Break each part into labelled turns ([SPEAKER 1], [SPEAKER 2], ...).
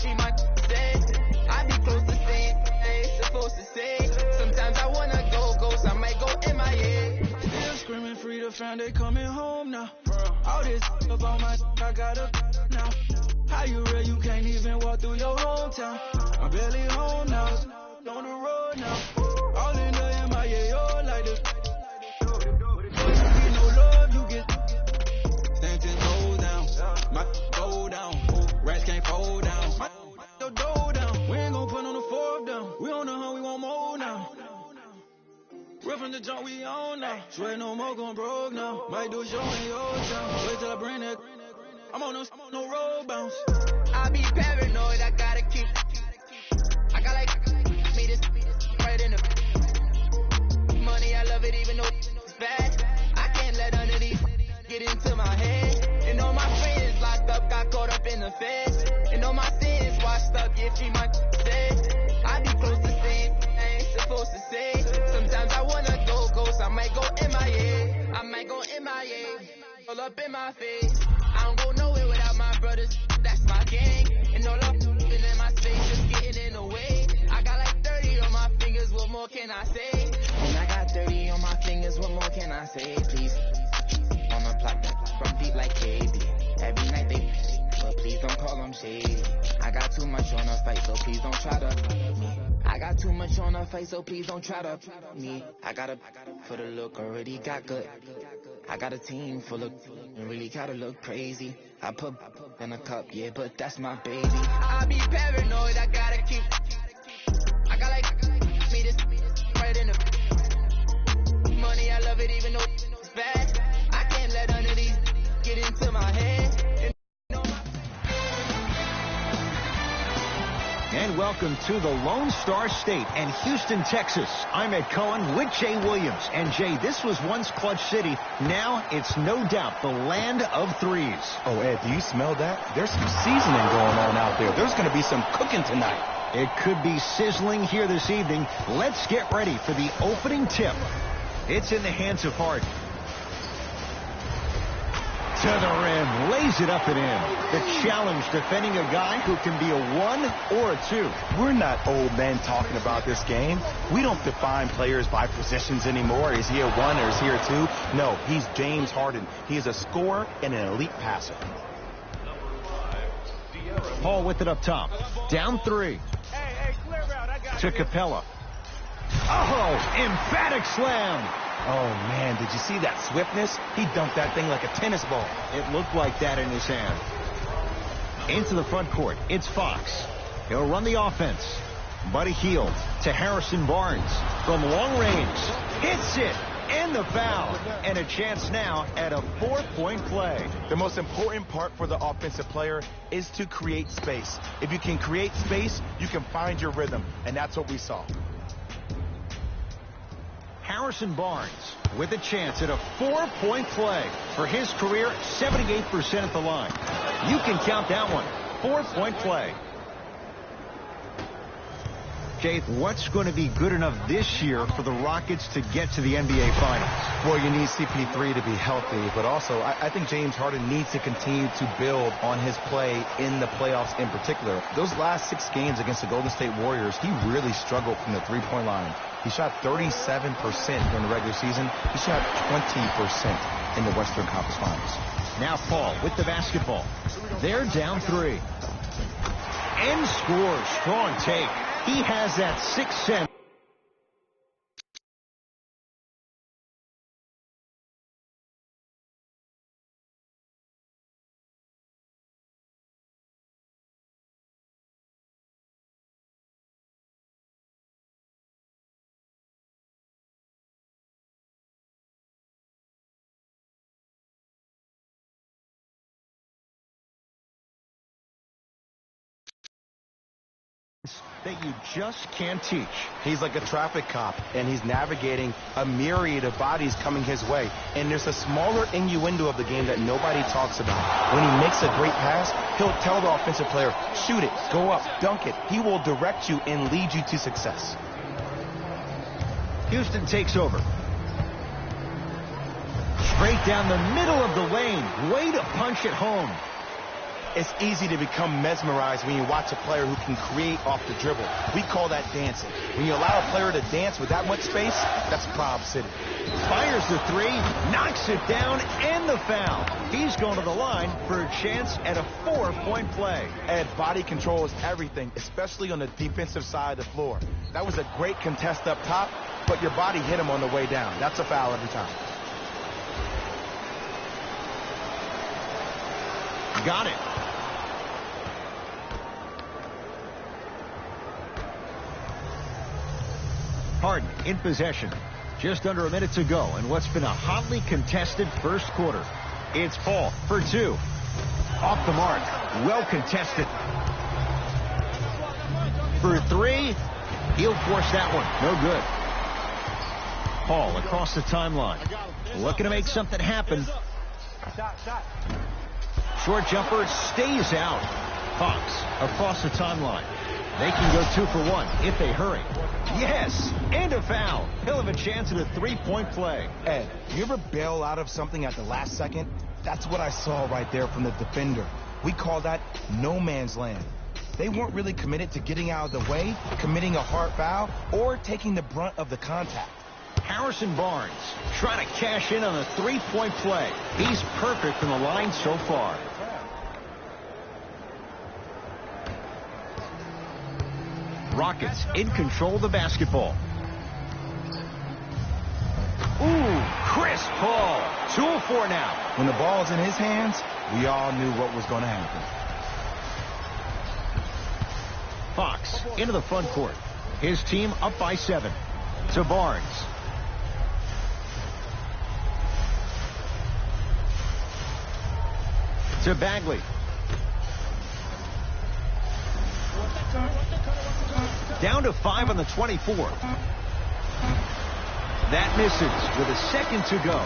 [SPEAKER 1] if she might say. I be close to saying I ain't supposed to say. Sometimes I wanna go ghost, I might go MIA.
[SPEAKER 2] Still screaming free the fam, they coming home now. All this up on my, I got up now. How you real, you can't even walk through your hometown. I'm barely home now, on the road now. All in the MIA, all like this. You no love, you get stand 10 toes down. My go down, rats can't fold down. My your dough down, we ain't gon' put on the fourth down. We on the hunt, we want more now. We're from the jump, we on now. Swear no more gon' broke now. Might do a show in your town. Wait till I bring that. I'm on no road bounce.
[SPEAKER 1] I be paranoid, I gotta keep. I got like me this right in the money. I love it even though it's bad. I can't let none of these get into my head. And all my friends locked up, got caught up in the feds. And all my sins washed up, if she might say. I be close to saying I ain't supposed to say. Sometimes I wanna go ghost, I might go MIA. I might go MIA, all up in my face. I don't go nowhere without my brothers, that's my gang. And all up in my space, just getting in the way. I got like 30 on my fingers, what more can I say? And I got 30 on my fingers, what more can I say? Please, on the plot, from deep like KB. Every night they, but please don't call them shady. I got too much on the fight, so please don't try to me. I got too much on the fight, so please don't try to me. I gotta, for the look, already got good. I got a team full of, and really gotta look crazy. I put in a cup, yeah, but that's my baby. I be paranoid, I gotta keep. I got like me this right in the money. I love it even though it's bad. I can't let none of these get into my head.
[SPEAKER 3] And welcome to the Lone Star State and Houston, Texas. I'm Ed Cohen with Jay Williams. And Jay, this was once Clutch City. Now it's no doubt the land of threes.
[SPEAKER 4] Oh, Ed, do you smell that? There's some seasoning going on out there. There's going to be some cooking tonight.
[SPEAKER 3] It could be sizzling here this evening. Let's get ready for the opening tip. It's in the hands of Harden. To the rim, lays it up and in. The challenge defending a guy who can be a 1 or a 2.
[SPEAKER 4] We're not old men talking about this game. We don't define players by positions anymore. Is he a 1 or is he a 2? No, he's James Harden. He is a scorer and an elite passer.
[SPEAKER 3] Paul with it up top. Down 3. To Capella. Oh, emphatic slam.
[SPEAKER 4] Oh, man, did you see that swiftness? He dunked that thing like a tennis ball.
[SPEAKER 3] It looked like that in his hand. Into the front court, it's Fox. He'll run the offense. Buddy Hield to Harrison Barnes. From long range, hits it, and the foul. And a chance now at a 4-point play.
[SPEAKER 4] The most important part for the offensive player is to create space. If you can create space, you can find your rhythm, and that's what we saw.
[SPEAKER 3] Harrison Barnes with a chance at a 4-point play. For his career, 78% at the line. You can count that one. 4-point play. Jay, what's going to be good enough this year for the Rockets to get to the NBA Finals?
[SPEAKER 4] Well, you need CP3 to be healthy, but also I think James Harden needs to continue to build on his play in the playoffs in particular. Those last 6 games against the Golden State Warriors, he really struggled from the three-point line. He shot 37% during the regular season. He shot 20% in the Western Conference Finals.
[SPEAKER 3] Now Paul with the basketball. They're down 3. And scores. Strong take. He has that 6th sense. That you just can't teach.
[SPEAKER 4] He's like a traffic cop, and he's navigating a myriad of bodies coming his way. And there's a smaller innuendo of the game that nobody talks about. When he makes a great pass, he'll tell the offensive player, shoot it, go up, dunk it. He will direct you and lead you to success.
[SPEAKER 3] Houston takes over. Straight down the middle of the lane. Way to punch it home.
[SPEAKER 4] It's easy to become mesmerized when you watch a player who can create off the dribble. We call that dancing. When you allow a player to dance with that much space, that's Prob City.
[SPEAKER 3] Fires the three, knocks it down, and the foul. He's going to the line for a chance at a 4-point play.
[SPEAKER 4] Ed, body control is everything, especially on the defensive side of the floor. That was a great contest up top, but your body hit him on the way down. That's a foul every time.
[SPEAKER 3] Got it. Harden in possession. Just under a minute to go in what's been a hotly contested first quarter. It's Paul for two. Off the mark. Well contested. For three. He'll force that one. No good. Paul across the timeline. Looking to make something happen. Short jumper stays out. Fox across the timeline. They can go 2 for 1 if they hurry. Yes, and a foul. He'll have a chance at a 3-point play.
[SPEAKER 4] Ed, you ever bail out of something at the last second? That's what I saw right there from the defender. We call that no man's land. They weren't really committed to getting out of the way, committing a hard foul, or taking the brunt of the contact.
[SPEAKER 3] Harrison Barnes trying to cash in on a 3-point play. He's perfect from the line so far. Rockets in control of the basketball. Ooh, Chris Paul. 2 of 4 now.
[SPEAKER 4] When the ball's in his hands, we all knew what was going to happen.
[SPEAKER 3] Fox into the front court. His team up by 7. To Barnes. To Bagley. Down to 5 on the 24. That misses with a second to go.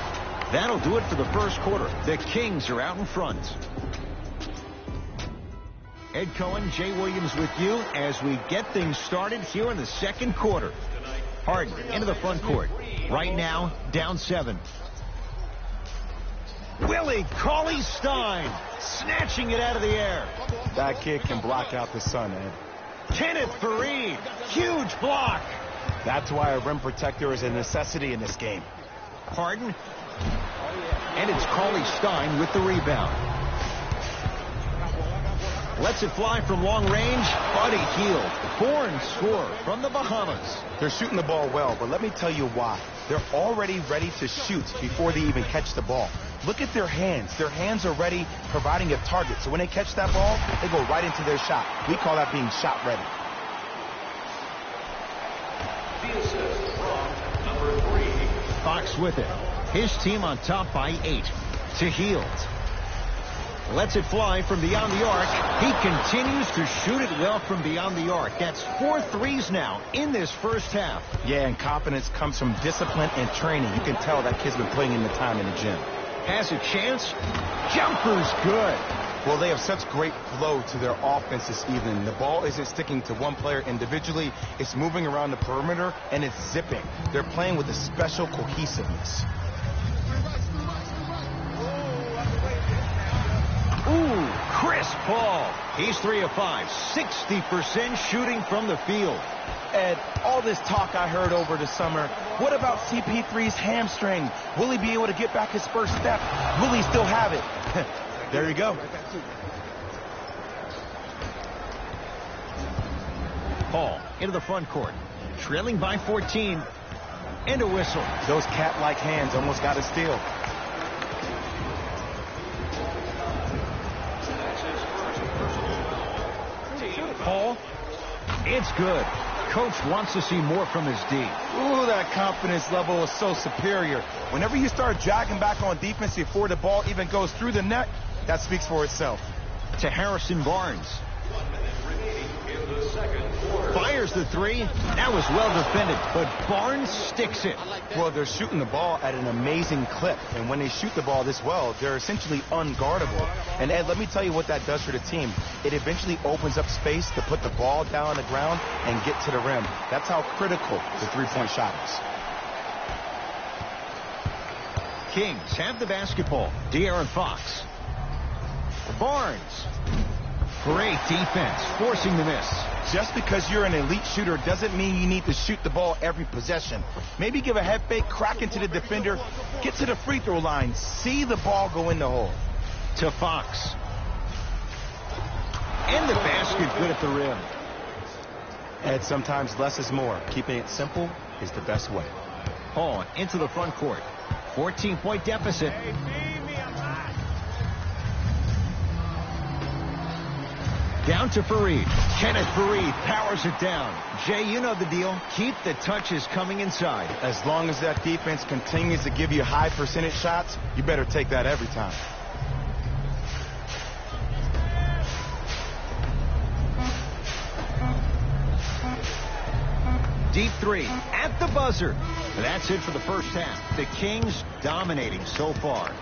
[SPEAKER 3] That'll do it for the first quarter. The Kings are out in front. Ed Cohen, Jay Williams with you as we get things started here in the second quarter. Harden into the front court. Right now, down 7. Willie Cauley-Stein snatching it out of the air.
[SPEAKER 4] That kid can block out the sun, Ed.
[SPEAKER 3] Kenneth Faried, huge block.
[SPEAKER 4] That's why a rim protector is a necessity in this game.
[SPEAKER 3] Harden. And it's Cauley-Stein with the rebound. Lets it fly from long range. Buddy Hield. Foreign score from the Bahamas.
[SPEAKER 4] They're shooting the ball well, but let me tell you why. They're already ready to shoot before they even catch the ball. Look at their hands. Their hands are ready, providing a target. So when they catch that ball, they go right into their shot. We call that being shot ready.
[SPEAKER 5] The assist from number 3.
[SPEAKER 3] Fox with it. His team on top by 8. To Hield. Lets it fly from beyond the arc. He continues to shoot it well from beyond the arc. That's 4 threes now in this first half.
[SPEAKER 4] Yeah, and confidence comes from discipline and training. You can tell that kid's been putting in the time in the gym.
[SPEAKER 3] Has a chance. Jumper's good.
[SPEAKER 4] Well, they have such great flow to their offense this evening. The ball isn't sticking to one player individually. It's moving around the perimeter, and it's zipping. They're playing with a special cohesiveness.
[SPEAKER 3] Ooh, Chris Paul. He's 3 of 5. 60% shooting from the field.
[SPEAKER 4] Ed, all this talk I heard over the summer, what about CP3's hamstring? Will he be able to get back his first step? Will he still have it? There you go.
[SPEAKER 3] Paul into the front court. Trailing by 14. And a whistle.
[SPEAKER 4] Those cat-like hands almost got a steal.
[SPEAKER 3] Paul, it's good. Coach wants to see more from his D.
[SPEAKER 4] Ooh, that confidence level is so superior. Whenever you start jogging back on defense before the ball even goes through the net, that speaks for itself.
[SPEAKER 3] To Harrison Barnes.
[SPEAKER 5] 1 minute remaining in the second quarter.
[SPEAKER 3] Fires the 3. That was well defended, but Barnes sticks it.
[SPEAKER 4] Well, they're shooting the ball at an amazing clip, and when they shoot the ball this well, they're essentially unguardable. And Ed, let me tell you what that does for the team. It eventually opens up space to put the ball down on the ground and get to the rim. That's how critical the three-point shot is. Kings
[SPEAKER 3] have the basketball. De'Aaron Fox. Barnes. Great defense, forcing the miss.
[SPEAKER 4] Just because you're an elite shooter doesn't mean you need to shoot the ball every possession. Maybe give a head fake, crack into the defender, get to the free throw line, see the ball go in the hole.
[SPEAKER 3] To Fox. And the basket good at the rim.
[SPEAKER 4] And sometimes less is more. Keeping it simple is the best way.
[SPEAKER 3] Paul into the front court. 14-point deficit. Down to Fareed. Kenneth Fareed powers it down. Jay, you know the deal. Keep the touches coming inside.
[SPEAKER 4] As long as that defense continues to give you high percentage shots, you better take that every time.
[SPEAKER 3] Deep three at the buzzer. That's it for the first half. The Kings dominating so far.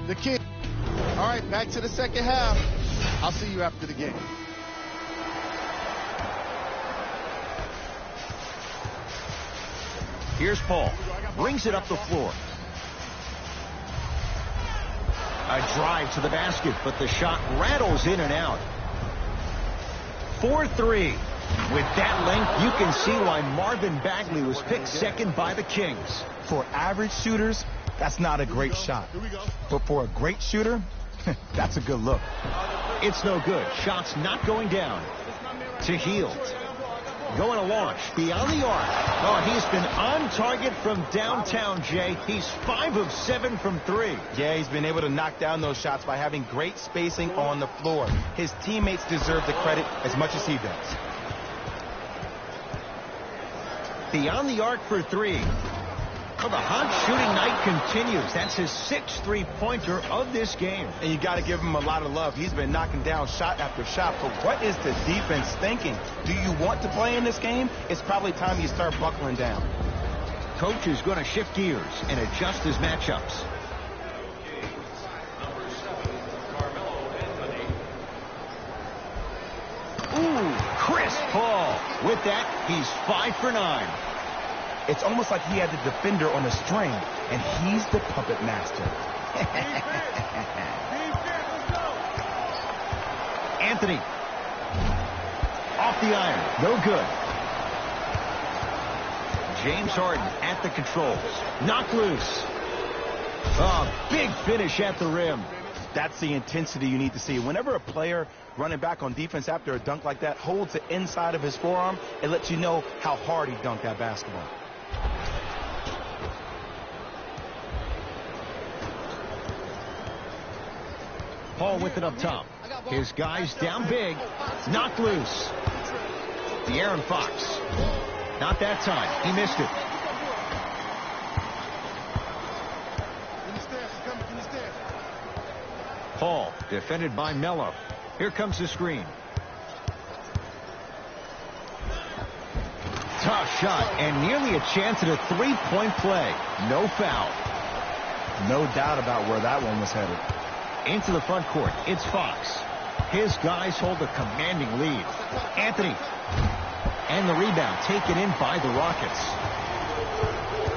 [SPEAKER 6] The King. All right, back to the second half. I'll see you after the game.
[SPEAKER 3] Here's Paul. Brings it up the floor. A drive to the basket, but the shot rattles in and out. 4-3. With that length, you can see why Marvin Bagley was picked second by the Kings.
[SPEAKER 4] For average shooters, that's not a great shot. But for a great shooter, that's a good look.
[SPEAKER 3] It's no good. Shots not going down. To Hield. Going to launch beyond the arc. Oh, he's been on target from downtown, Jay. He's 5 of 7 from 3.
[SPEAKER 4] Yeah, he's been able to knock down those shots by having great spacing on the floor. His teammates deserve the credit as much as he does.
[SPEAKER 3] Beyond the arc for 3. Well, the hot shooting night continues. That's his 6th three-pointer of this game.
[SPEAKER 4] And you got to give him a lot of love. He's been knocking down shot after shot. But what is the defense thinking? Do you want to play in this game? It's probably time you start buckling down.
[SPEAKER 3] Coach is going to shift gears and adjust his matchups. Ooh, Chris Paul. With that, he's 5 for 9.
[SPEAKER 4] It's almost like he had the defender on a string, and he's the puppet master.
[SPEAKER 3] Anthony. Off the iron. No good. James Harden at the controls. Knocked loose. Big finish at the rim.
[SPEAKER 4] That's the intensity you need to see. Whenever a player running back on defense after a dunk like that holds the inside of his forearm, it lets you know how hard he dunked that basketball.
[SPEAKER 3] Paul with it up top. His guys down big. Knocked loose. De'Aaron Fox. Not that time. He missed it. Paul defended by Melo. Here comes the screen. Tough shot and nearly a chance at a three-point play. No foul.
[SPEAKER 4] No doubt about where that one was headed.
[SPEAKER 3] Into the front court, it's Fox. His guys hold a commanding lead. Anthony. And the rebound taken in by the Rockets.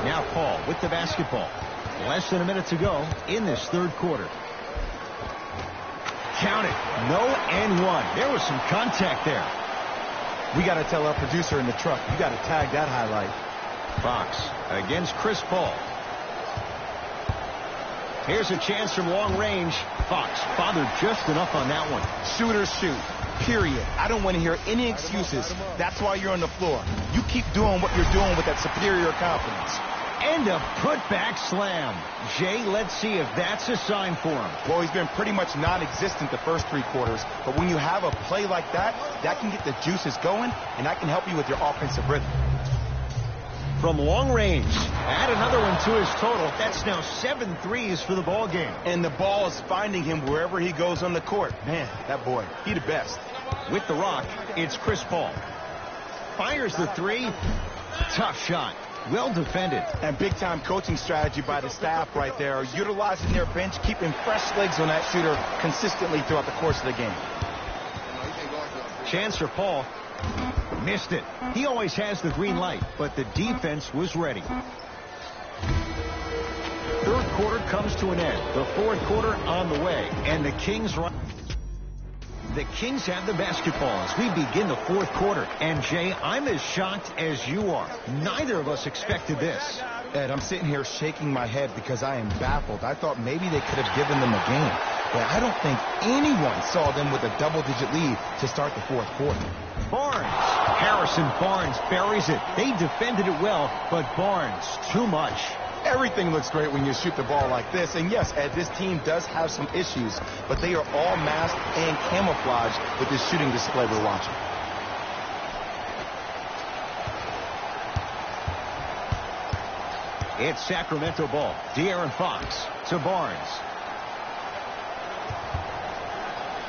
[SPEAKER 3] Now Paul with the basketball. Less than a minute to go in this third quarter. Count it. No and one. There was some contact there.
[SPEAKER 4] We got to tell our producer in the truck, you got to tag that highlight.
[SPEAKER 3] Fox against Chris Paul. Here's a chance from long range. Fox bothered just enough on that one.
[SPEAKER 4] Shooters shoot, period. I don't want to hear any excuses. That's why you're on the floor. You keep doing what you're doing with that superior confidence.
[SPEAKER 3] And a putback slam. Jay, let's see if that's a sign for him.
[SPEAKER 4] Well, he's been pretty much non-existent the first 3 quarters. But when you have a play like that, that can get the juices going, and that can help you with your offensive rhythm.
[SPEAKER 3] From long range, add another one to his total. That's now 7 threes for the ball game.
[SPEAKER 4] And the ball is finding him wherever he goes on the court. Man, that boy, he the best.
[SPEAKER 3] With the rock, it's Chris Paul. Fires the 3. Tough shot. Well defended.
[SPEAKER 4] And big-time coaching strategy by the staff right there, utilizing their bench, keeping fresh legs on that shooter consistently throughout the course of the game.
[SPEAKER 3] Chance for Paul. Missed it. He always has the green light, but the defense was ready. quarter comes to an end. The fourth quarter on the way, and the Kings run. The Kings have the basketball as we begin the fourth quarter. And, Jay, I'm as shocked as you are. Neither of us expected this.
[SPEAKER 4] Ed, I'm sitting here shaking my head because I am baffled. I thought maybe they could have given them a game. But I don't think anyone saw them with a double-digit lead to start the fourth quarter.
[SPEAKER 3] Barnes. Harrison Barnes buries it. They defended it well, but Barnes, too much.
[SPEAKER 4] Everything looks great when you shoot the ball like this. And yes, Ed, this team does have some issues, but they are all masked and camouflaged with this shooting display we're watching.
[SPEAKER 3] It's Sacramento ball. De'Aaron Fox to Barnes.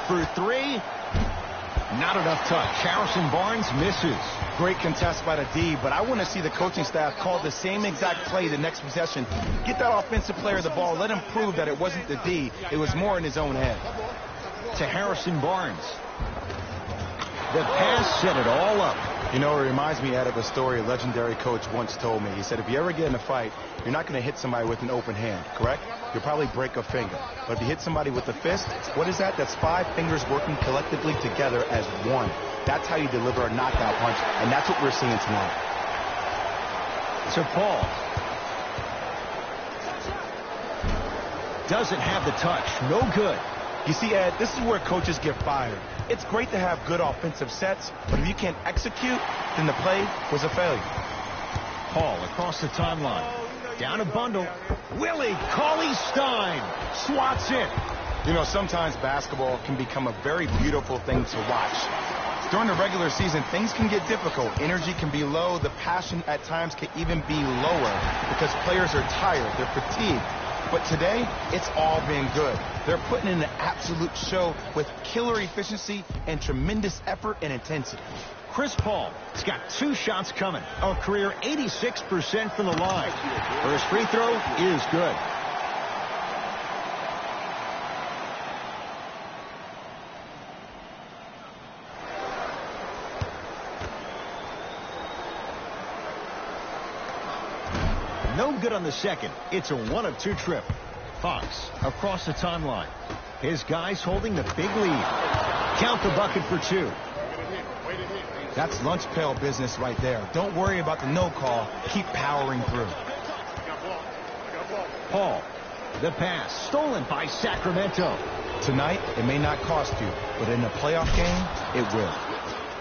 [SPEAKER 3] For three. Not enough touch. Harrison Barnes misses.
[SPEAKER 4] Great contest by the D, but I want to see the coaching staff call the same exact play the next possession. Get that offensive player the ball. Let him prove that it wasn't the D. It was more in his own head.
[SPEAKER 3] To Harrison Barnes. The pass set it all up.
[SPEAKER 4] You know, it reminds me, Ed, of a story a legendary coach once told me. He said, if you ever get in a fight, you're not going to hit somebody with an open hand, correct? You'll probably break a finger. But if you hit somebody with a fist, what is that? That's 5 fingers working collectively together as one. That's how you deliver a knockout punch, and that's what we're seeing tonight.
[SPEAKER 3] To Paul. Doesn't have the touch. No good.
[SPEAKER 4] You see, Ed, this is where coaches get fired. It's great to have good offensive sets, but if you can't execute, then the play was a failure.
[SPEAKER 3] Paul across the timeline. Down a bundle. Willie Cauley-Stein swats it.
[SPEAKER 4] You know, sometimes basketball can become a very beautiful thing to watch. During the regular season, things can get difficult. Energy can be low. The passion at times can even be lower because players are tired. They're fatigued. But today, it's all been good. They're putting in an absolute show with killer efficiency and tremendous effort and intensity.
[SPEAKER 3] Chris Paul has got 2 shots coming. A career 86% from the line. First free throw is good. No good on the second. It's a 1 of 2 trip. Fox across the timeline. His guys holding the big lead. Count the bucket for 2.
[SPEAKER 4] That's lunch pail business right there. Don't worry about the no call. Keep powering through.
[SPEAKER 3] Paul. The pass stolen by Sacramento.
[SPEAKER 4] Tonight, it may not cost you, but in a playoff game, it will.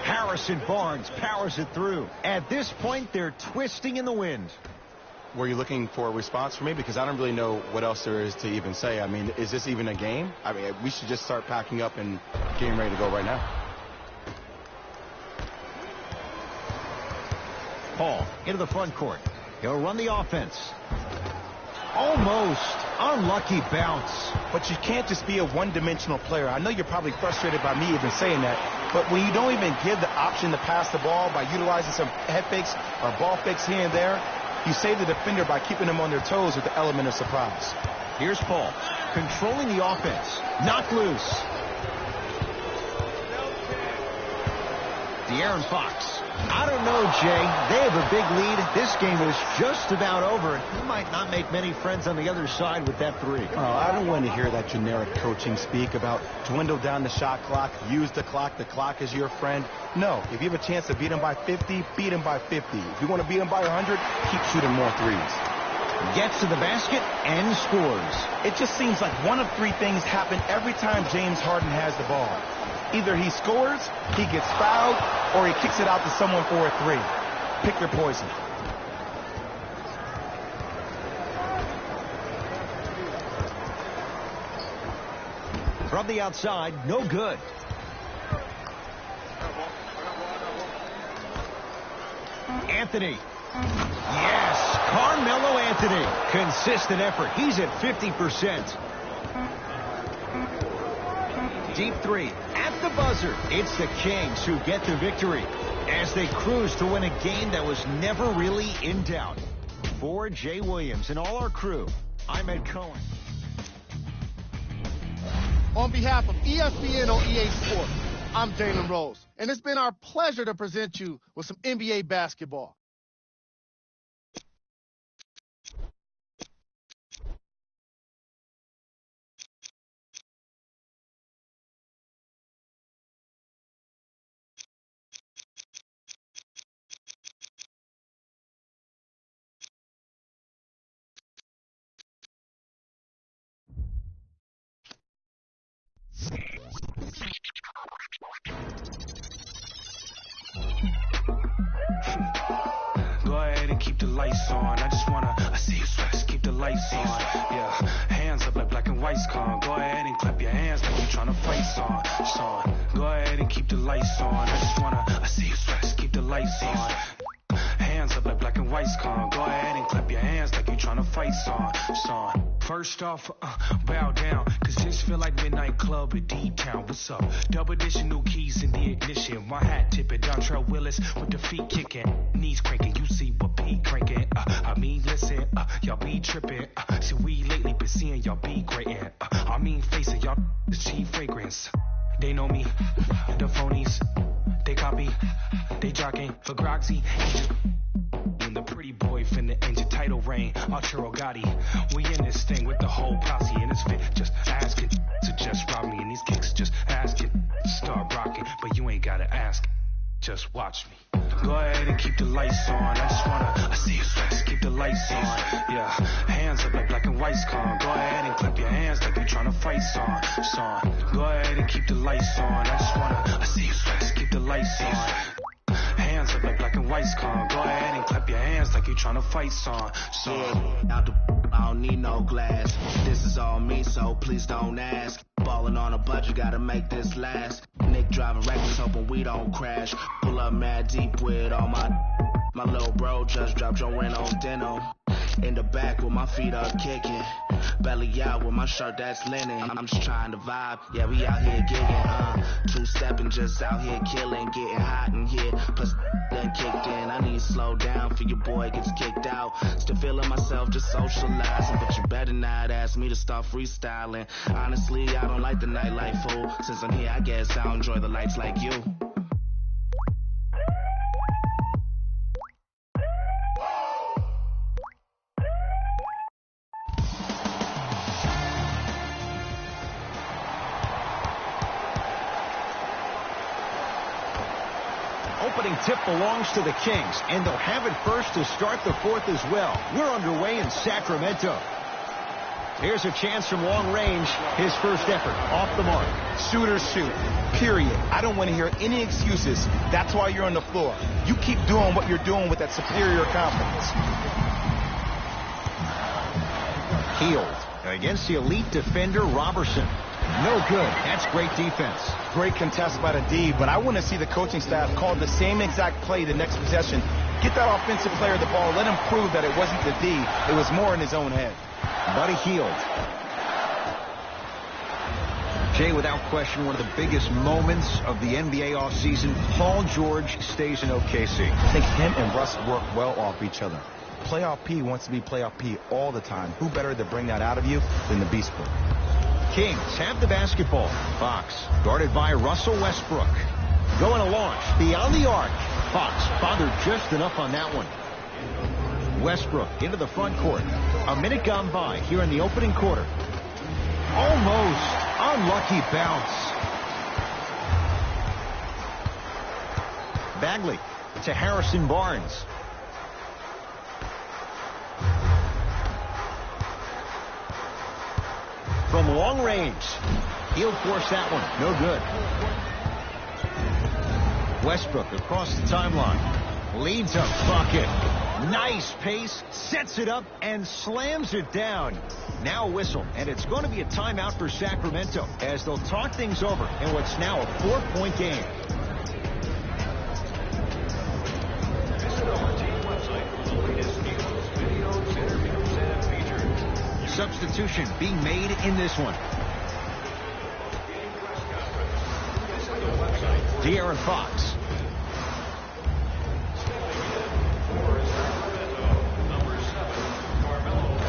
[SPEAKER 3] Harrison Barnes powers it through. At this point, they're twisting in the wind.
[SPEAKER 4] Were you looking for a response from me? Because I don't really know what else there is to even say. I mean, is this even a game? I mean, we should just start packing up and getting ready to go right now.
[SPEAKER 3] Paul into the front court. He'll run the offense. Almost. Unlucky bounce.
[SPEAKER 4] But you can't just be a one-dimensional player. I know you're probably frustrated by me even saying that, but when you don't even give the option to pass the ball by utilizing some head fakes or ball fakes here and there, you save the defender by keeping them on their toes with the element of surprise.
[SPEAKER 3] Here's Paul, controlling the offense. Knocked loose. De'Aaron Fox. I don't know, Jay. They have a big lead. This game is just about over. You might not make many friends on the other side with that 3.
[SPEAKER 4] Oh, I don't want to hear that generic coaching speak about dwindle down the shot clock, use the clock is your friend. No, if you have a chance to beat them by 50, beat them by 50. If you want to beat them by 100, keep shooting more threes.
[SPEAKER 3] Gets to the basket and scores.
[SPEAKER 4] It just seems like one of 3 things happen every time James Harden has the ball. Either he scores, he gets fouled, or he kicks it out to someone for a 3. Pick your poison.
[SPEAKER 3] From the outside, no good. Anthony. Yes, Carmelo Anthony. Consistent effort. He's at 50%. Deep 3 at the buzzer. It's the Kings who get the victory as they cruise to win a game that was never really in doubt. For Jay Williams and all our crew, I'm Ed Cohen.
[SPEAKER 6] On behalf of ESPN on EA Sports, I'm Jalen Rose, and it's been our pleasure to present you with some NBA basketball.
[SPEAKER 7] the lights on. I just wanna see you sweat, keep the lights on. Yeah, hands up like black and white's con. Go ahead and clap your hands like you tryna fight son. Go ahead and keep the lights on. I just wanna see you sweat, keep the lights on. Hands up like black and white's con. Go ahead and clap your hands like you tryna fight son. First off, bow down, cause this feel like Midnight Club at D-Town. What's up? Double edition, new keys in the ignition. My hat tipping, Dontrell Willis with the feet kicking. Knees cranking, you see what Pete cranking. I mean, listen, y'all be tripping. See, we lately been seeing y'all be grating. I mean, facing y'all, the cheap fragrance. They know me, the phonies. They copy, they jockeying for Groxy. The pretty boy finna enter title reign. Arturo Gotti, we in this thing with the whole posse, and it's fit just asking to just rob me, and these kicks just asking to start rocking, but you ain't gotta ask, just watch me. Go ahead and keep the lights on. I just wanna see you sweat, keep the lights on. Yeah, hands up like black and white's con. Go ahead and clap your hands like you tryna fight son. Go ahead and keep the lights on. I just wanna see you sweat, keep the lights on. Hands up like black and white's con. Go ahead and clap your hands like you tryna fight son.
[SPEAKER 8] Yeah, out the I don't need no glass. This is all me, so please don't ask. Ballin' on a budget, gotta make this last. Nick driving reckless, hoping we don't crash. Pull up mad deep with all my little bro just dropped your rent on denim. In the back with my feet up kicking. Belly out with my shirt that's linen. I'm just trying to vibe. Yeah, we out here gigging. Two-stepping, just out here killing. Getting hot in here. Plus, done kicked in. I need to slow down for your boy gets kicked out. Still feeling myself, just socializing. But you better not ask me to start freestyling. Honestly, I don't like the nightlife, fool. Since I'm here, I guess I don't enjoy the lights like you.
[SPEAKER 3] Opening tip belongs to the Kings, and they'll have it first to start the fourth as well. We're underway in Sacramento. Here's a chance from long range. His first effort, off the mark.
[SPEAKER 4] Shooters shoot, period. I don't want to hear any excuses. That's why you're on the floor. You keep doing what you're doing with that superior confidence.
[SPEAKER 3] Healed against the elite defender, Robertson. No good. That's great defense.
[SPEAKER 4] Great contest by the D, but I want to see the coaching staff call the same exact play the next possession. Get that offensive player the ball. Let him prove that it wasn't the D. It was more in his own head.
[SPEAKER 3] Buddy Hield. Jay, without question, one of the biggest moments of the NBA offseason. Paul George stays in OKC.
[SPEAKER 4] I think him and Russ work well off each other. Playoff P wants to be playoff P all the time. Who better to bring that out of you than the Beast Boy?
[SPEAKER 3] Kings have the basketball. Fox guarded by Russell Westbrook. Going to launch beyond the arc. Fox bothered just enough on that one. Westbrook into the front court. A minute gone by here in the opening quarter. Almost unlucky bounce. Bagley to Harrison Barnes. From long range, he'll force that one. No good. Westbrook across the timeline. Leads a bucket. Nice pace. Sets it up and slams it down. Now a whistle, and it's going to be a timeout for Sacramento as they'll talk things over in what's now a 4-point game.
[SPEAKER 5] Visit our team website for the latest news, videos, interviews, and features.
[SPEAKER 3] Substitution being made in this one. De'Aaron Fox.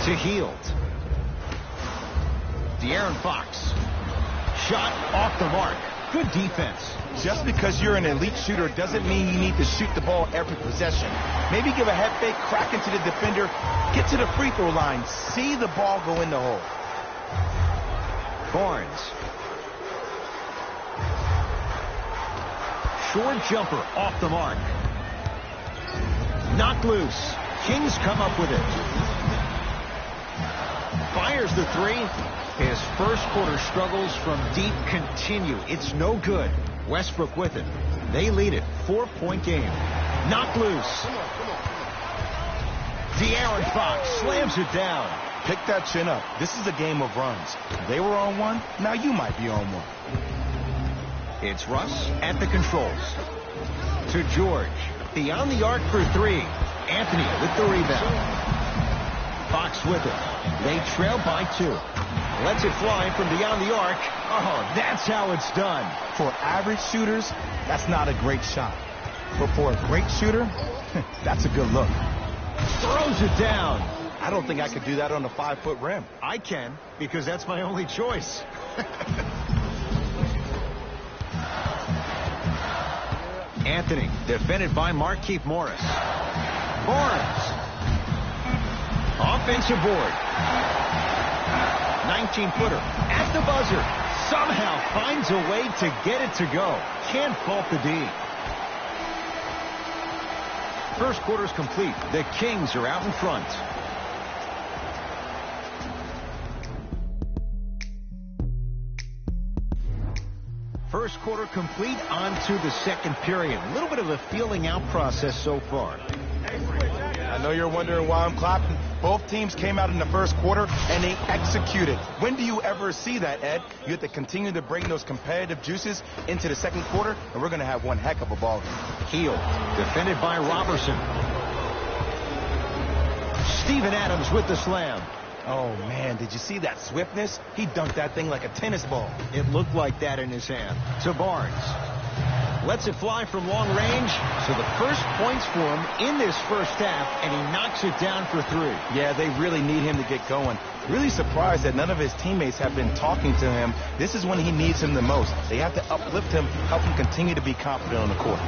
[SPEAKER 3] To Hield. De'Aaron Fox. Shot off the mark. Good defense.
[SPEAKER 4] Just because you're an elite shooter doesn't mean you need to shoot the ball every possession. Maybe give a head fake, crack into the defender, get to the free throw line, see the ball go in the hole.
[SPEAKER 3] Barnes. Short jumper off the mark. Knocked loose. Kings come up with it. Fires the three. His first quarter struggles from deep continue. It's no good. Westbrook with it. They lead it. 4-point game. Knocked loose. De'Aaron Fox slams it down.
[SPEAKER 4] Pick that chin up. This is a game of runs. They were on one. Now you might be on one.
[SPEAKER 3] It's Russ at the controls. To George. Beyond the arc for three. Anthony with the rebound. Fox with it. They trail by 2. Lets it fly from beyond the arc. Oh, that's how it's done.
[SPEAKER 4] For average shooters, that's not a great shot. But for a great shooter, that's a good look.
[SPEAKER 3] Throws it down.
[SPEAKER 4] I don't think I could do that on a 5-foot rim.
[SPEAKER 3] I can, because that's my only choice. Anthony, defended by Markieff Morris. Barnes. Offensive board. 19-footer at the buzzer. Somehow finds a way to get it to go. Can't fault the D. First quarter's complete. The Kings are out in front. First quarter complete, on to the second period. A little bit of a feeling out process so far.
[SPEAKER 4] I know you're wondering why I'm clapping. Both teams came out in the first quarter and they executed. When do you ever see that, Ed? You have to continue to bring those competitive juices into the second quarter, and we're going to have one heck of a ball game.
[SPEAKER 3] Hield, defended by Robertson. Steven Adams with the slam.
[SPEAKER 4] Oh, man, did you see that swiftness? He dunked that thing like a tennis ball.
[SPEAKER 3] It looked like that in his hand. To Barnes. Lets it fly from long range. So the first points for him in this first half, and he knocks it down for 3.
[SPEAKER 4] Yeah, they really need him to get going. Really surprised that none of his teammates have been talking to him. This is when he needs him the most. They have to uplift him, help him continue to be confident on the court.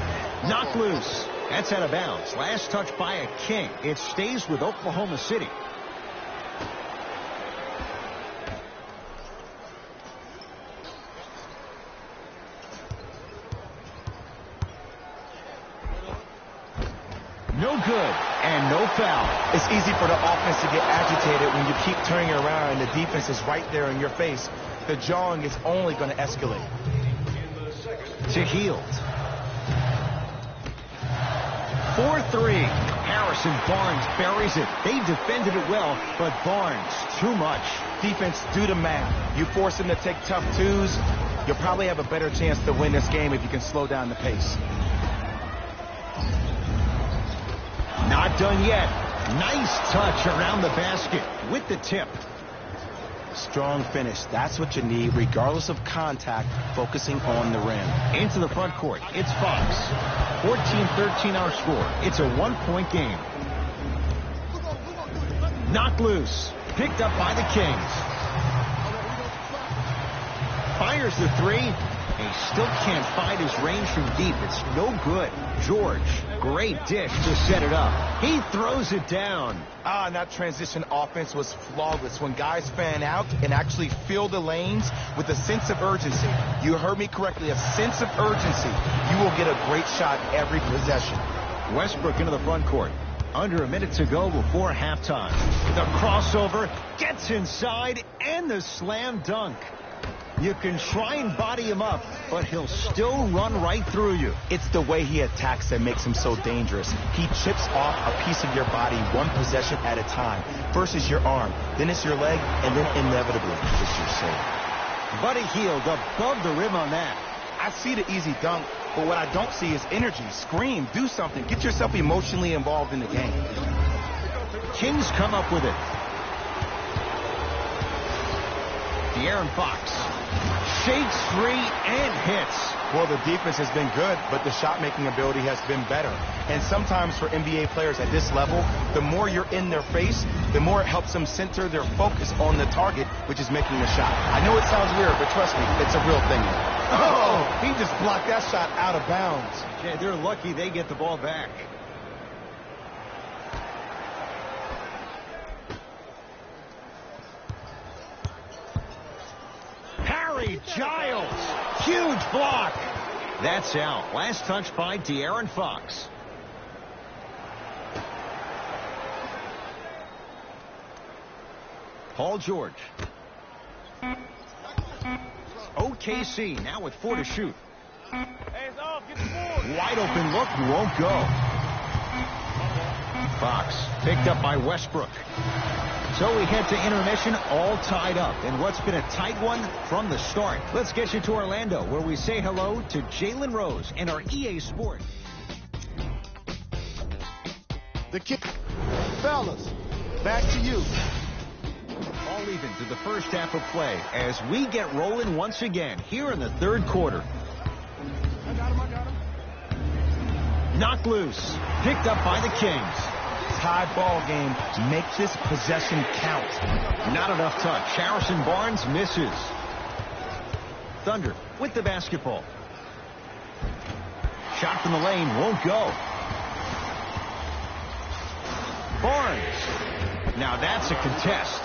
[SPEAKER 3] Knocked loose. That's out of bounds. Last touch by a King. It stays with Oklahoma City. No good, and no foul.
[SPEAKER 4] It's easy for the offense to get agitated when you keep turning around and the defense is right there in your face. The jawing is only going to escalate.
[SPEAKER 3] To Hield. 4-3. Harrison Barnes buries it. They defended it well, but Barnes, too much.
[SPEAKER 4] Defense, do the math. You force them to take tough twos, you'll probably have a better chance to win this game if you can slow down the pace.
[SPEAKER 3] Not done yet. Nice touch around the basket with the tip.
[SPEAKER 4] Strong finish. That's what you need, regardless of contact, focusing on the rim.
[SPEAKER 3] Into the front court. It's Fox. 14-13 our score. It's a 1-point game. Knocked loose. Picked up by the Kings. Fires the 3. He still can't find his range from deep. It's no good. George, great dish to set it up. He throws it down.
[SPEAKER 4] And that transition offense was flawless. When guys fan out and actually fill the lanes with a sense of urgency. You heard me correctly, a sense of urgency. You will get a great shot every possession.
[SPEAKER 3] Westbrook into the front court. Under a minute to go before halftime. The crossover gets inside and the slam dunk. You can try and body him up, but he'll still run right through you.
[SPEAKER 4] It's the way he attacks that makes him so dangerous. He chips off a piece of your body one possession at a time. First is your arm, then it's your leg, and then inevitably it's your soul.
[SPEAKER 3] Buddy Hield above the rim on that.
[SPEAKER 4] I see the easy dunk, but what I don't see is energy. Scream, do something. Get yourself emotionally involved in the game.
[SPEAKER 3] Kings come up with it. De'Aaron Fox shakes free and hits.
[SPEAKER 4] Well, the defense has been good, but the shot-making ability has been better. And sometimes for NBA players at this level, the more you're in their face, the more it helps them center their focus on the target, which is making the shot. I know it sounds weird, but trust me, it's a real thing. Oh, he just blocked that shot out of bounds.
[SPEAKER 3] Yeah, they're lucky they get the ball back. Harry Giles, huge block. That's out. Last touch by De'Aaron Fox. Paul George. OKC now with 4 to shoot. Wide open look, won't go. Fox picked up by Westbrook. So we head to intermission all tied up in what's been a tight one from the start. Let's get you to Orlando, where we say hello to Jalen Rose and our EA Sport.
[SPEAKER 6] The kick. Fellas, back to you.
[SPEAKER 3] All even to the first half of play as we get rolling once again here in the third quarter.
[SPEAKER 6] I got him.
[SPEAKER 3] Knocked loose. Picked up by the Kings.
[SPEAKER 4] Tie ball game. Make this possession count.
[SPEAKER 3] Not enough touch. Harrison Barnes misses. Thunder with the basketball. Shot from the lane won't go. Barnes. Now that's a contest.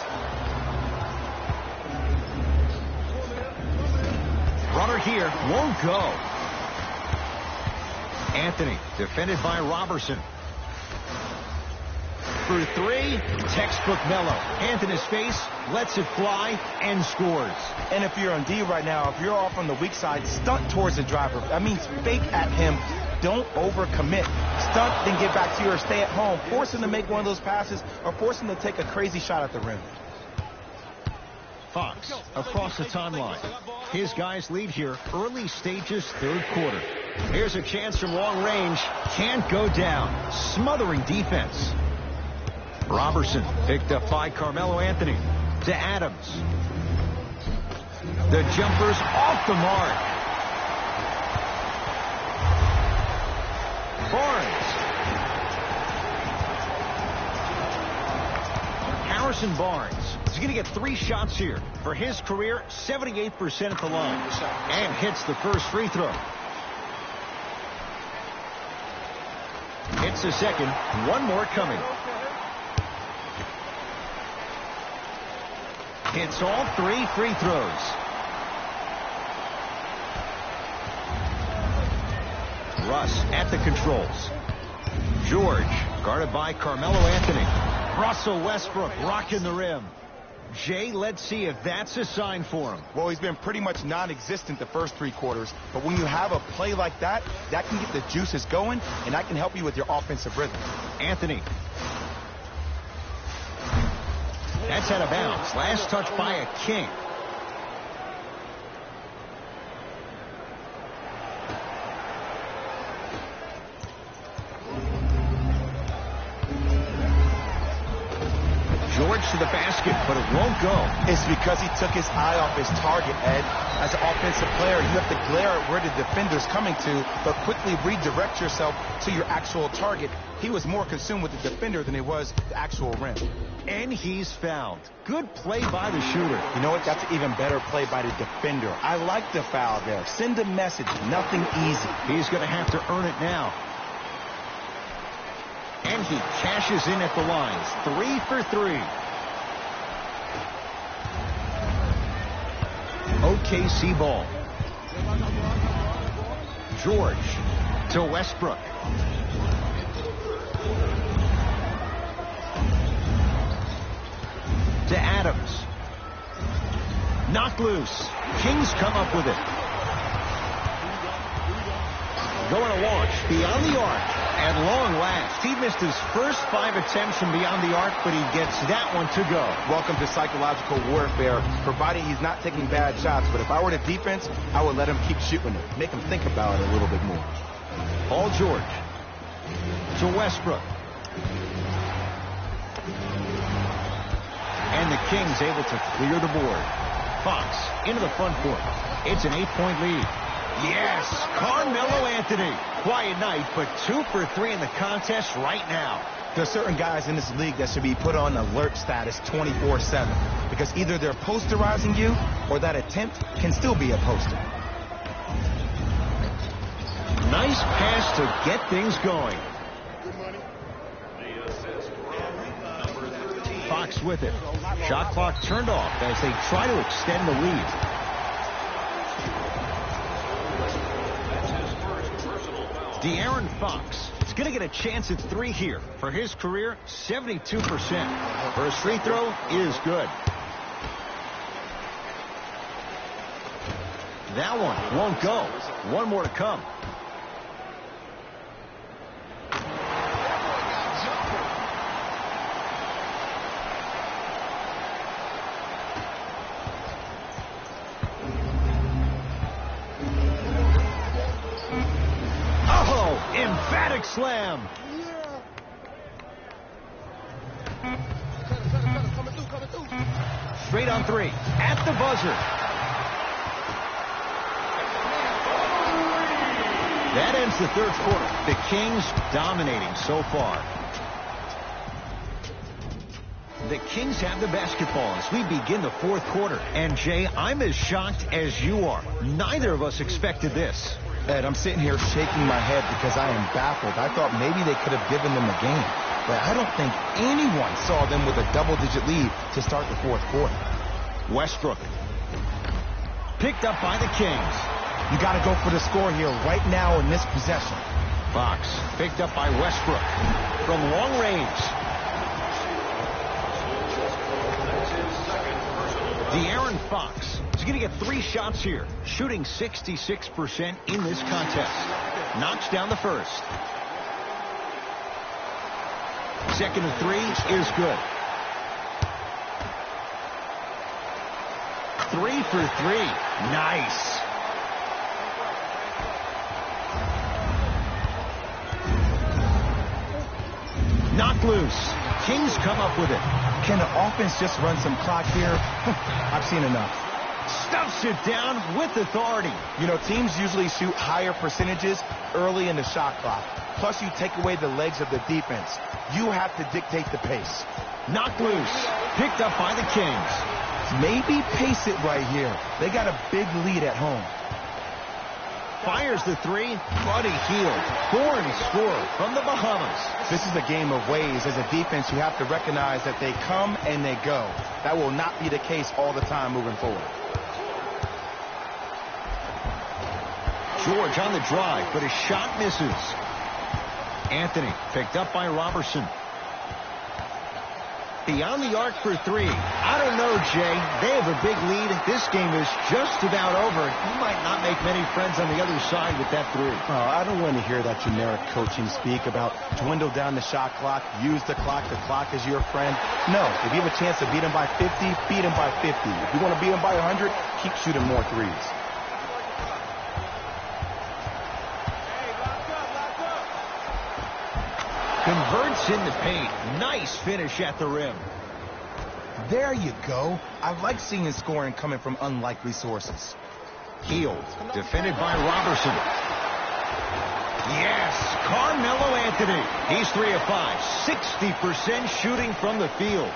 [SPEAKER 3] Runner here won't go. Anthony defended by Robertson. For three, textbook Melo. Hand in his face, lets it fly, and scores.
[SPEAKER 4] And if you're on D right now, if you're off on the weak side, stunt towards the driver. That means fake at him. Don't overcommit. Stunt, then get back to you or stay at home. Force him to make one of those passes or force him to take a crazy shot at the rim.
[SPEAKER 3] Fox across the timeline. His guys lead here, early stages, third quarter. Here's a chance from long range. Can't go down. Smothering defense. Robertson picked up by Carmelo Anthony. To Adams. The jumper's off the mark. Barnes. Harrison Barnes is going to get 3 shots here. For his career, 78% at the line. And hits the first free throw. Hits the second. One more coming. Hits all 3 free throws. Russ at the controls. George guarded by Carmelo Anthony. Russell Westbrook rocking the rim. Jay, let's see if that's a sign for him.
[SPEAKER 4] Well, he's been pretty much non-existent the first 3 quarters. But when you have a play like that, that can get the juices going, and that can help you with your offensive rhythm.
[SPEAKER 3] Anthony. That's out of bounds. Last touch by a King. George to the basket, but it won't go.
[SPEAKER 4] It's because he took his eye off his target, Ed. As an offensive player, you have to glare at where the defender's coming to, but quickly redirect yourself to your actual target. He was more consumed with the defender than he was the actual rim.
[SPEAKER 3] And he's fouled. Good play by the shooter.
[SPEAKER 4] You know what? That's an even better play by the defender. I like the foul there. Send a message. Nothing easy.
[SPEAKER 3] He's going to have to earn it now. And he cashes in at the lines. 3 for 3. OKC ball. George to Westbrook. To Adams. Knocked loose. Kings come up with it. Going to launch beyond the arc at long last. He missed his first 5 attempts from beyond the arc, but he gets that one to go.
[SPEAKER 4] Welcome to psychological warfare, providing he's not taking bad shots. But if I were the defense, I would let him keep shooting it. Make him think about it a little bit more.
[SPEAKER 3] Paul George to Westbrook. And the Kings able to clear the board. Fox into the front court. It's an 8-point lead. Yes, Carmelo Anthony. Quiet night, but 2 for 3 in the contest right now.
[SPEAKER 4] There are certain guys in this league that should be put on alert status 24/7 because either they're posterizing you or that attempt can still be a poster.
[SPEAKER 3] Nice pass to get things going. Fox with it. Shot clock turned off as they try to extend the lead. De'Aaron Fox is going to get a chance at 3 here. For his career, 72%. First free throw is good. That one won't go. One more to come. slam. Straight on three. At the buzzer. That ends the third quarter. The Kings dominating so far. The Kings have the basketball as we begin the fourth quarter. And, Jay, I'm as shocked as you are. Neither of us expected this.
[SPEAKER 4] Ed, I'm sitting here shaking my head because I am baffled. I thought maybe they could have given them the game. But I don't think anyone saw them with a double-digit lead to start the fourth quarter.
[SPEAKER 3] Westbrook. Picked up by the Kings.
[SPEAKER 4] You got to go for the score here right now in this possession.
[SPEAKER 3] Fox picked up by Westbrook from long range. De'Aaron Fox is going to get 3 shots here, shooting 66% in this contest. Knocks down the first. Second and 3 is good. 3 for 3. Nice. Knocked loose. Kings come up with it.
[SPEAKER 4] Can the offense just run some clock here? I've seen enough.
[SPEAKER 3] Stuffs it down with authority.
[SPEAKER 4] You know, teams usually shoot higher percentages early in the shot clock. Plus, you take away the legs of the defense. You have to dictate the pace.
[SPEAKER 3] Knocked loose. Picked up by the Kings.
[SPEAKER 4] Maybe pace it right here. They got a big lead at home.
[SPEAKER 3] Fires the 3. Buddy Hield. Thorns score from the Bahamas.
[SPEAKER 4] This is a game of ways. As a defense, you have to recognize that they come and they go. That will not be the case all the time moving forward.
[SPEAKER 3] George on the drive, but his shot misses. Anthony picked up by Robertson. Beyond the arc for 3. I don't know, Jay. They have a big lead. This game is just about over. You might not make many friends on the other side with that 3.
[SPEAKER 4] Oh, I don't want to hear that generic coaching speak about dwindle down the shot clock, use the clock is your friend. No, if you have a chance to beat them by 50, beat them by 50. If you want to beat them by 100, keep shooting more threes.
[SPEAKER 3] Converts in the paint. Nice finish at the rim.
[SPEAKER 4] There you go. I like seeing the scoring coming from unlikely sources.
[SPEAKER 3] Hield, defended by Robertson. Yes, Carmelo Anthony. He's 3 of 5. 60% shooting from the field.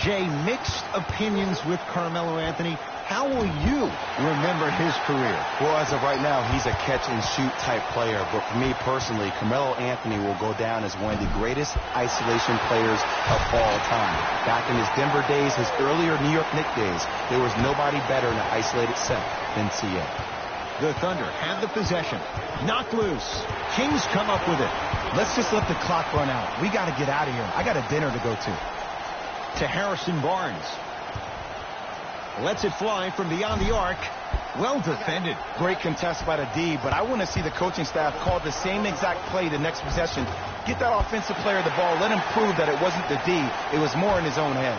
[SPEAKER 3] Jay, mixed opinions with Carmelo Anthony. How will you remember his career?
[SPEAKER 4] Well, as of right now, he's a catch-and-shoot type player. But for me personally, Carmelo Anthony will go down as one of the greatest isolation players of all time. Back in his Denver days, his earlier New York Knicks days, there was nobody better in an isolated set than CA.
[SPEAKER 3] The Thunder have the possession. Knocked loose. Kings come up with it.
[SPEAKER 4] Let's just let the clock run out. We got to get out of here. I got a dinner to go to.
[SPEAKER 3] To Harrison Barnes. Lets it fly from beyond the arc. Well defended.
[SPEAKER 4] Great contest by the D, but I want to see the coaching staff call the same exact play the next possession. Get that offensive player the ball. Let him prove that it wasn't the D. It was more in his own head.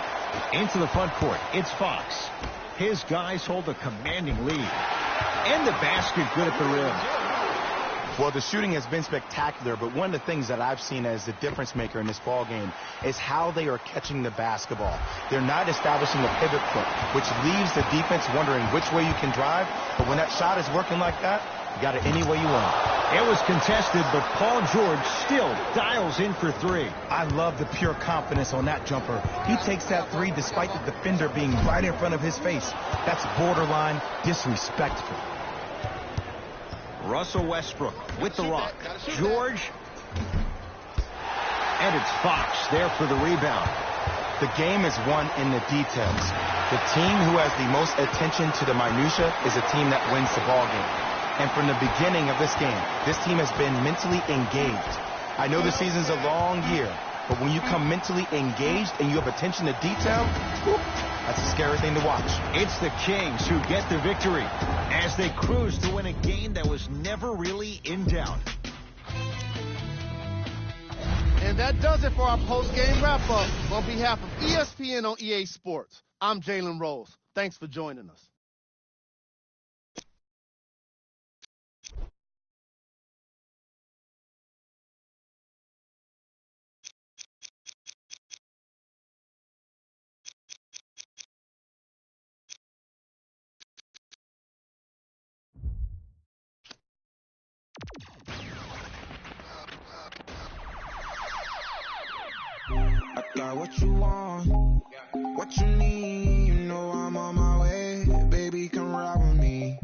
[SPEAKER 3] Into the front court. It's Fox. His guys hold a commanding lead. And the basket good at the rim.
[SPEAKER 4] Well, the shooting has been spectacular, but one of the things that I've seen as the difference maker in this ball game is how they are catching the basketball. They're not establishing a pivot foot, which leaves the defense wondering which way you can drive. But when that shot is working like that, you got it any way you want.
[SPEAKER 3] It was contested, but Paul George still dials in for 3.
[SPEAKER 4] I love the pure confidence on that jumper. He takes that 3 despite the defender being right in front of his face. That's borderline disrespectful.
[SPEAKER 3] Russell Westbrook with the rock. George. And it's Fox there for the rebound.
[SPEAKER 4] The game is won in the details. The team who has the most attention to the minutia is a team that wins the ball game. And from the beginning of this game, this team has been mentally engaged. I know the season's a long year, but when you come mentally engaged and you have attention to detail, whoop, that's a scary thing to watch.
[SPEAKER 3] It's the Kings who get the victory as they cruise to win a game that was never really in doubt.
[SPEAKER 6] And that does it for our post-game wrap-up. On behalf of ESPN on EA Sports, I'm Jalen Rose. Thanks for joining us.
[SPEAKER 2] got what you want, what you need. You know I'm on my way, baby, come ride with me.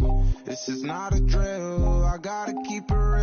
[SPEAKER 2] This is not a drill, I gotta keep it real.